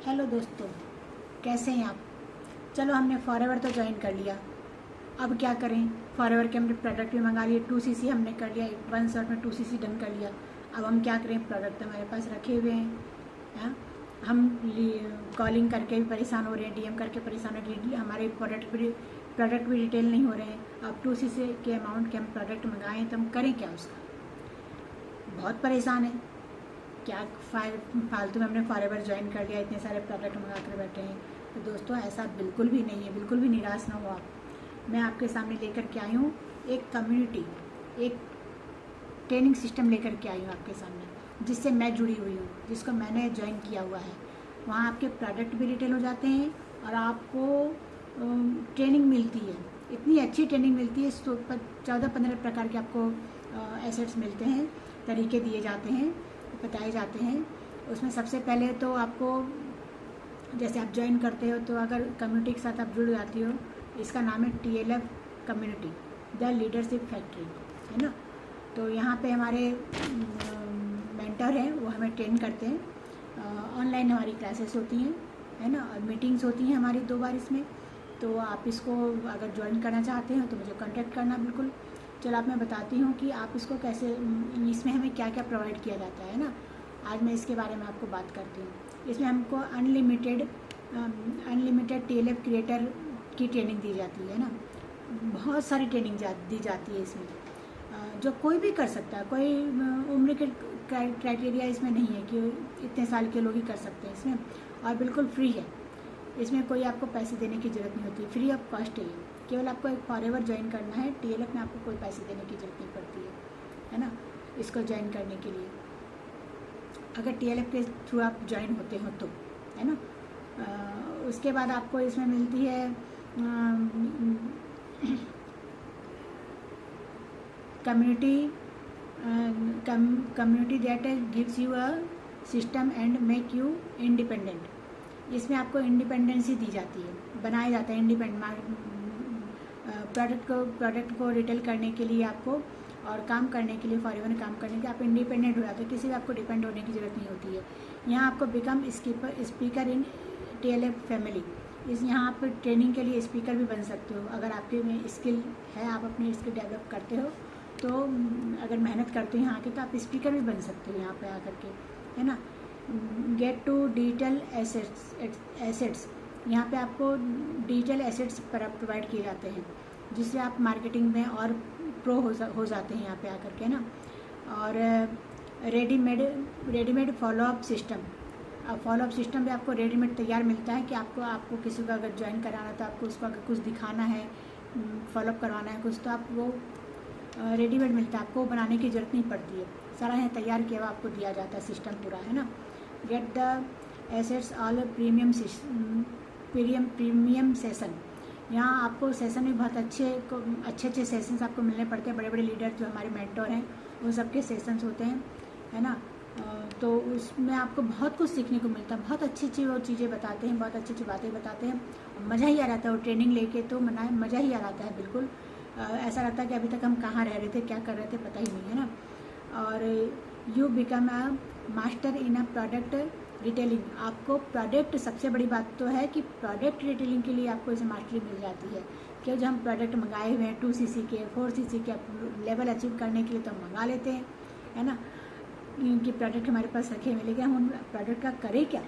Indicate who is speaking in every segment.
Speaker 1: Hello दोस्तों, कैसे हैं आप। चलो, हमने फॉरएवर तो ज्वाइन कर लिया। अब क्या करें। फॉरएवर के हमने प्रोडक्ट भी मंगा लिए, 2cc हमने कर लिया, 1 शॉट में 2cc डन कर लिया। अब हम क्या करें, प्रोडक्ट हमारे पास रखे हुए हैं। हाँ, हम कॉलिंग करके भी परेशान हो रहे हैं, डीएम करके परेशान हो रहे हैं, हमारे प्रोडक्ट भी रिटेल नहीं हो रहे हैं। अब 2cc के अमाउंट के हम प्रोडक्ट मंगाएं तो हम करें क्या उसका। बहुत परेशान है। क्या फालतू में हमने फॉरएवर ज्वाइन कर लिया, इतने सारे प्रोडक्ट मंगा कर बैठे हैं। तो दोस्तों, ऐसा बिल्कुल भी नहीं है, बिल्कुल भी निराश ना हो आप। मैं आपके सामने लेकर के आई हूँ एक कम्युनिटी, एक ट्रेनिंग सिस्टम लेकर के आई हूँ आपके सामने, जिससे मैं जुड़ी हुई हूँ, जिसको मैंने ज्वाइन किया हुआ है। वहाँ आपके प्रोडक्ट भी रिटेल हो जाते हैं और आपको ट्रेनिंग मिलती है। इतनी अच्छी ट्रेनिंग मिलती है, 14-15 प्रकार के आपको एसेट्स मिलते हैं, तरीके दिए जाते हैं, बताए जाते हैं। उसमें सबसे पहले तो आपको, जैसे आप ज्वाइन करते हो तो अगर कम्युनिटी के साथ आप जुड़ जाती हो, इसका नाम है TLF community, the leadership factory, है ना। तो यहाँ पे हमारे मेंटर हैं, वो हमें ट्रेन करते हैं। ऑनलाइन हमारी क्लासेस होती हैं, है ना, और मीटिंग्स होती हैं हमारी 2 बार इसमें। तो आप इसको अगर ज्वाइन करना चाहते हो तो मुझे कांटेक्ट करना बिल्कुल। चलो, आप मैं बताती हूँ कि आप इसको कैसे, इसमें हमें क्या क्या प्रोवाइड किया जाता है ना। आज मैं इसके बारे में आपको बात करती हूँ। इसमें हमको अनलिमिटेड TLF क्रिएटर की ट्रेनिंग दी जाती है ना। बहुत सारी ट्रेनिंग दी जाती है इसमें, जो कोई भी कर सकता है। कोई उम्र के क्राइटेरिया इसमें नहीं है कि इतने साल के लोग ही कर सकते हैं इसमें, और बिल्कुल फ्री है। इसमें कोई आपको पैसे देने की ज़रूरत नहीं होती, फ्री ऑफ कॉस्ट है। केवल आपको एक फॉरएवर ज्वाइन करना है, TLF में आपको कोई पैसे देने की ज़रूरत नहीं पड़ती है ना, इसको ज्वाइन करने के लिए। अगर TLF के थ्रू आप ज्वाइन होते हो तो, है ना। उसके बाद आपको इसमें मिलती है community that gives you a system and make you independent. इसमें आपको इंडिपेंडेंसी दी जाती है, बनाया जाता है प्रोडक्ट को रिटेल करने के लिए आपको, और काम करने के लिए, फॉरएवर में काम करने के लिए आप इंडिपेंडेंट हो जाते हो। किसी भी आपको डिपेंड होने की ज़रूरत नहीं होती है। यहाँ आपको become speaker in TLF family. यहाँ आप ट्रेनिंग के लिए स्पीकर भी बन सकते हो। अगर आपके में स्किल है, आप अपनी स्किल डेवलप करते हो, तो अगर मेहनत करते हो यहाँ के, तो आप स्पीकर भी बन सकते हो यहाँ पे आकर के, है ना। Get to digital assets. यहाँ पे आपको डिजिटल एसेट्स प्रोवाइड किए जाते हैं, जिससे आप मार्केटिंग में और प्रो हो जाते हैं यहाँ पे आकर के ना। और readymade follow up system. Follow up system भी आपको रेडीमेड तैयार मिलता है कि आपको किसी को अगर ज्वाइन कराना, तो आपको उसको अगर कुछ दिखाना है, फॉलोअप करवाना है कुछ, तो आप वो रेडीमेड मिलता है, आपको बनाने की ज़रूरत नहीं पड़ती है। सारा यहाँ तैयार किया हुआ आपको दिया जाता है सिस्टम पूरा, है ना। Get the assets all premium session. यहाँ आपको सेशन भी बहुत अच्छे सेशंस आपको मिलने पड़ते हैं। बड़े बड़े लीडर जो हमारे मेंटर हैं, वो सबके सेशंस होते हैं, है ना। तो उसमें आपको बहुत कुछ सीखने को मिलता है। बहुत अच्छी वो चीज़ें बताते हैं, बहुत अच्छी बातें बताते हैं। मज़ा ही आ जाता है वो ट्रेनिंग लेके, तो मज़ा ही आ जाता है बिल्कुल। ऐसा लगता है कि अभी तक हम कहाँ रह रहे थे, क्या कर रहे थे, पता ही नहीं, है ना। और you become a master in a product retailing. आपको प्रोडक्ट, सबसे बड़ी बात तो है कि प्रोडक्ट रिटेलिंग के लिए आपको इसे मास्टरी मिल जाती है। कि जो हम प्रोडक्ट मंगाए हुए हैं 2cc के, 4cc के लेवल अचीव करने के लिए तो हम मंगा लेते हैं, है ना, कि प्रोडक्ट हमारे पास रखे हुए। लेकिन हम उन प्रोडक्ट का करें क्या।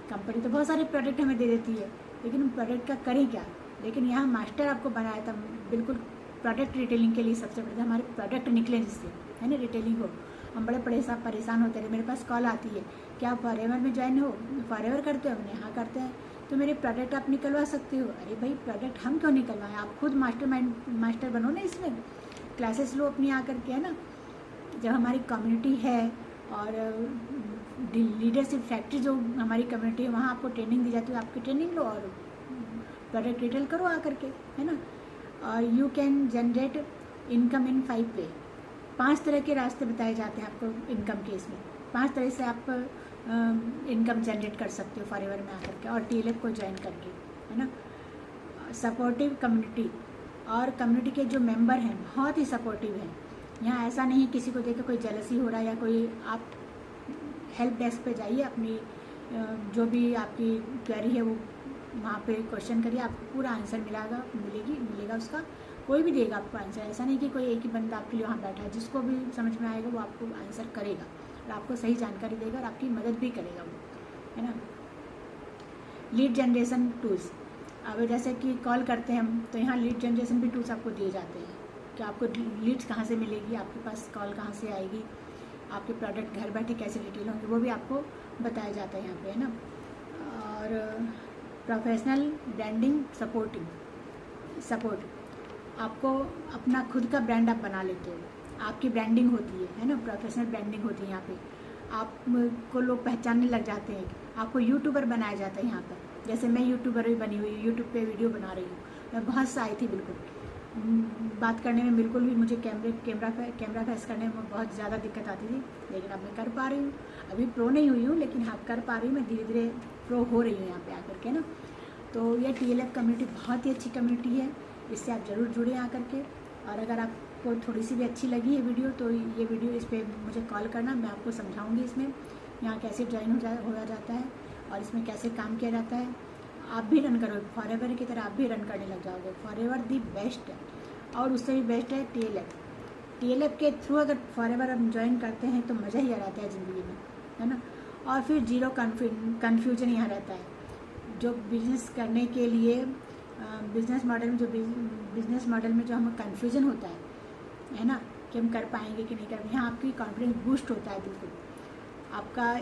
Speaker 1: कंपनी तो बहुत सारे प्रोडक्ट हमें दे देती है, लेकिन हम प्रोडक्ट का करें क्या। लेकिन यहाँ मास्टर आपको बनाया था बिल्कुल प्रोडक्ट रिटेलिंग के लिए। सबसे पहले हमारे प्रोडक्ट निकले जिससे, है ना, रिटेलिंग हो। हम बड़े परेशान होते रहे। मेरे पास कॉल आती है, क्या आप फॉरएवर में ज्वाइन हो, फॉरएवर करते हो। हमने हाँ करते हैं। तो मेरे प्रोडक्ट आप निकलवा सकते हो। अरे भाई, प्रोडक्ट हम क्यों निकलवाएं, आप खुद मास्टर बनो ना इसमें, क्लासेस लो अपनी आकर के, है ना। जब हमारी कम्युनिटी है और लीडरशिप फैक्ट्री जो हमारी कम्युनिटी है, वहाँ आपको ट्रेनिंग दी जाती है। आपकी ट्रेनिंग लो और प्रोडक्ट रिटेल करो आकर के, है ना। और you can generate income in 5 वे। 5 तरह के रास्ते बताए जाते हैं आपको इनकम के। इसमें 5 तरह से आप इनकम जनरेट कर सकते हो फॉरएवर में आकर के, और TLF को ज्वाइन करके, है ना। सपोर्टिव कम्युनिटी, और कम्युनिटी के जो मेंबर हैं बहुत ही सपोर्टिव हैं। यहाँ ऐसा नहीं किसी को देख के कोई जेलसी हो रहा है या कोई, आप हेल्प डेस्क पे जाइए, अपनी जो भी आपकी क्वेरी है वो वहाँ पे क्वेश्चन करिए, आपको पूरा आंसर मिलेगा उसका, कोई भी देगा आपको आंसर। ऐसा नहीं कि कोई एक ही बंदा आपके लिए वहाँ बैठा है, जिसको भी समझ में आएगा वो आपको आंसर करेगा और आपको सही जानकारी देगा और आपकी मदद भी करेगा वो, है ना। लीड जनरेशन टूल्स, अब जैसे कि कॉल करते हैं हम, तो यहाँ लीड जनरेशन भी टूल्स आपको दिए जाते हैं कि आपको लीड्स कहाँ से मिलेगी, आपके पास कॉल कहाँ से आएगी, आपके प्रोडक्ट घर बैठे कैसे डिटेल होंगे, वो भी आपको बताया जाता है यहाँ पे, है ना। और प्रोफेशनल ब्रांडिंग सपोर्ट, आपको अपना खुद का ब्रांड आप बना लेते हो, आपकी ब्रांडिंग होती है ना, प्रोफेशनल ब्रांडिंग होती है यहाँ पे, आपको लोग पहचानने लग जाते हैं, आपको यूट्यूबर बनाया जाता है यहाँ पर। जैसे मैं यूट्यूबर भी बनी हुई हूँ, यूट्यूब पे वीडियो बना रही हूँ, मैं बहुत सा आई थी, बिल्कुल बात करने में बिल्कुल भी मुझे कैमरा फेस करने में बहुत ज़्यादा दिक्कत आती थी, लेकिन अब मैं कर पा रही हूँ। अभी प्रो नहीं हुई हूँ, लेकिन हाँ कर पा रही हूँ, मैं धीरे धीरे प्रो हो रही हूँ यहाँ पे आकर के ना। तो यह TLF कम्युनिटी बहुत ही अच्छी कम्युनिटी है, इससे आप ज़रूर जुड़े आकर के। और अगर आपको थोड़ी सी भी अच्छी लगी है वीडियो, तो ये वीडियो इस पर मुझे कॉल करना, मैं आपको समझाऊँगी इसमें यहाँ कैसे ज्वाइन हो जाता है और इसमें कैसे काम किया जाता है। आप भी रन करो, फॉरएवर की तरह आप भी रन करने लग जाओगे। फॉरएवर दी बेस्ट है, और उससे भी बेस्ट है TLF के थ्रू अगर फॉरएवर हम ज्वाइन करते हैं तो मज़ा ही आ जाता है ज़िंदगी में, है ना। और फिर जीरो कन्फ्यूजन यहाँ रहता है। जो बिजनेस करने के लिए बिजनेस मॉडल में जो हमें कन्फ्यूजन होता है ना, कि हम कर पाएंगे कि नहीं कर पाएंगे, यहाँ आपकी कॉन्फिडेंस बूस्ट होता है बिल्कुल। आपका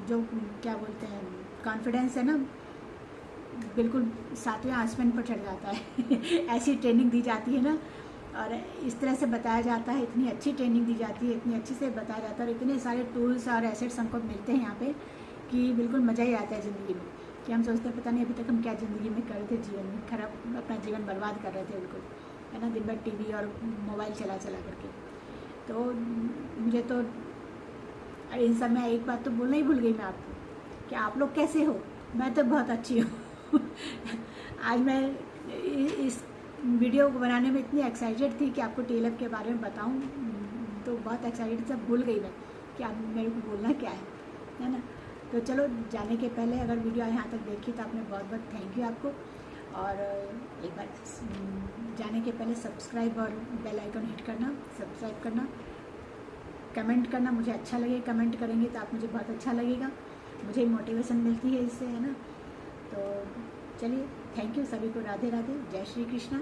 Speaker 1: जो क्या बोलते हैं कॉन्फिडेंस है ना, बिल्कुल 7वें आसमान पर चढ़ जाता है ऐसी ट्रेनिंग दी जाती है ना, और इस तरह से बताया जाता है, इतनी अच्छी ट्रेनिंग दी जाती है, इतनी अच्छी से बताया जाता है, और इतने सारे टूल्स और एसेट्स हमको मिलते हैं यहाँ पे कि बिल्कुल मज़ा ही आता है ज़िंदगी में। कि हम सोचते हैं पता नहीं अभी तक हम क्या ज़िंदगी में कर रहे थे, जीवन में खराब अपना जीवन बर्बाद कर रहे थे बिल्कुल, है ना, दिन भर TV और मोबाइल चला करके। तो मुझे तो इन सब में एक बात तो बोलना ही भूल गई मैं आपको कि आप लोग कैसे हो। मैं तो बहुत अच्छी हूँ आज मैं इस वीडियो को बनाने में इतनी एक्साइटेड थी कि आपको TLF के बारे में बताऊं, तो बहुत एक्साइटेड सब भूल गई मैं कि अब मेरे को बोलना क्या है ना। तो चलो, जाने के पहले अगर वीडियो यहाँ तक देखी तो आपने बहुत बहुत थैंक यू आपको। और एक बार जाने के पहले सब्सक्राइब और बेल आइकन हिट करना, सब्सक्राइब करना, कमेंट करना, मुझे अच्छा लगे, कमेंट करेंगे तो आप मुझे बहुत अच्छा लगेगा, मुझे मोटिवेशन मिलती है इससे, है ना। तो चलिए, थैंक यू सभी को, राधे राधे, जय श्री कृष्णा।